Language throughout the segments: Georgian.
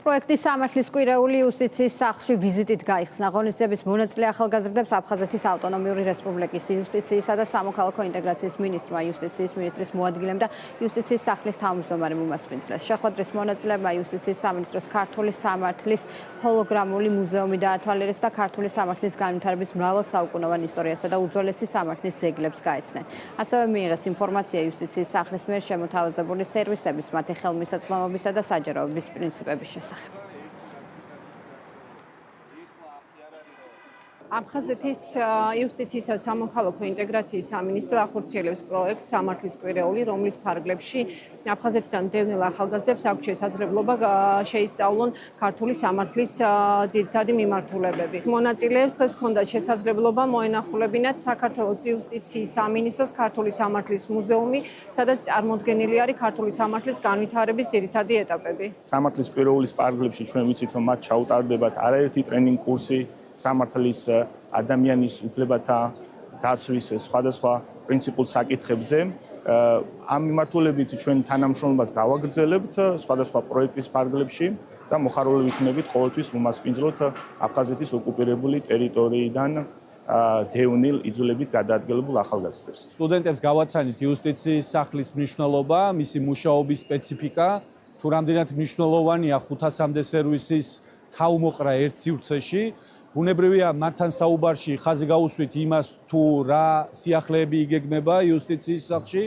პროექტი სამართლის კვირეული იუსტიციის სახლში ვიზიტით გაიხსნა. ღონისძიების მონაწილე ახალგაზრდებს აფხაზეთის ავტონომიური რესპუბლიკის იუსტიციისა და სამოქალაქო ინტეგრაციის მინისტრმა, იუსტიციის მინისტრის მოადგილემ და იუსტიციის სახლის თავმჯდომარემ უმასპინძლეს. შეხვედრის მონაწილეებმა იუსტიციის სამინისტროს ქართული სამართლის ჰოლოგრამული მუზეუმი დაათვალიერეს და ქართული სამართლის განვითარების მრავალსაუკუნოვან ისტორიასა და უძველესი სამართლის ძეგლებს გაეცნენ. ასევე მიიღეს ინფორმაცია იუსტიციის სახლის მიერ შემოთავაზებული სერვისების, მათი ხელმისაწვდომობისა და საჯაროების პრინციპების შესახებ. აფხაზეთის იუსტიციის და სამოქალაქო ინტეგრაციის სამინისტრო ახორციელებს პროექტს სამართლის კვირეული, რომლის ფარგლებში აფხაზეთიდან მდევნილ ახალგაზრდებს აქვთ შესაძლებლობა შეისწავლონ ქართული სამართლის ძირითადი მიმართულებები. მონაწილეებს დღეს ჰქონდათ შესაძლებლობა მოენახულებინათ საქართველოს იუსტიციის სამინისტროს ქართული სამართლის მუზეუმი, სადაც წარმოდგენილი არის ქართული სამართლის განვითარების ძირითადი ეტაპები. სამართლის კვირეულის პარგლებში ჩვენ ვიცით, რომ მათ ჩაუტარდებათ არაერთი ტრენინგ კურსი სამართლის ადამიანის უფლებათა დაცვის სხვადასხვა პრინციპულ საკითხებზე. ამ მიმართულებით ჩვენ თანამშრომლობას გავაგრძელებთ სხვადასხვა პროექტის ფარგლებში და მოხარული ვიქნებით ყოველთვის უმასპინძლოთ აფხაზეთის ოკუპირებული ტერიტორიიდან დევნილ იძულებით გადაადგილებულ ახალგაზრდებს. სტუდენტებს გავაცანით იუსტიციის სახლის მნიშვნელობა, მისი მუშაობის სპეციფიკა, თუ რამდენად მნიშვნელოვანია 500-მდე სერვისის თავმოყრა ერთ სივრცეში. ბუნებრივია მათთან საუბარში ხაზი გაუსვით იმას, თუ რა სიახლეები იგეგმება იუსტიციის სახლში,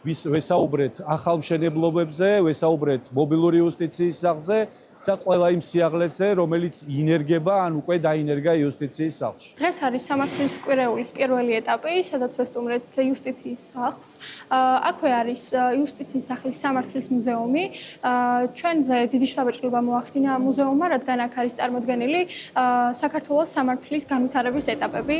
ვესაუბრეთ ახალმშენებლობებზე, ვესაუბრეთ მობილური იუსტიციის სახლზე და ყველა იმ სიახლეზე, რომელიც ინერგება ან უკვე დაინერგა იუსტიციის სახლში. დღეს არის სამართლის კვირეულის პირველი ეტაპი, სადაც ვესტუმრეთ იუსტიციის სახლს. აქვე არის იუსტიციის სახლის სამართლის მუზეუმი. ჩვენზე დიდი შთაბეჭდილება მოახდინა მუზეუმმა, რადგან აქ არის წარმოდგენილი საქართველოს სამართლის განვითარების ეტაპები.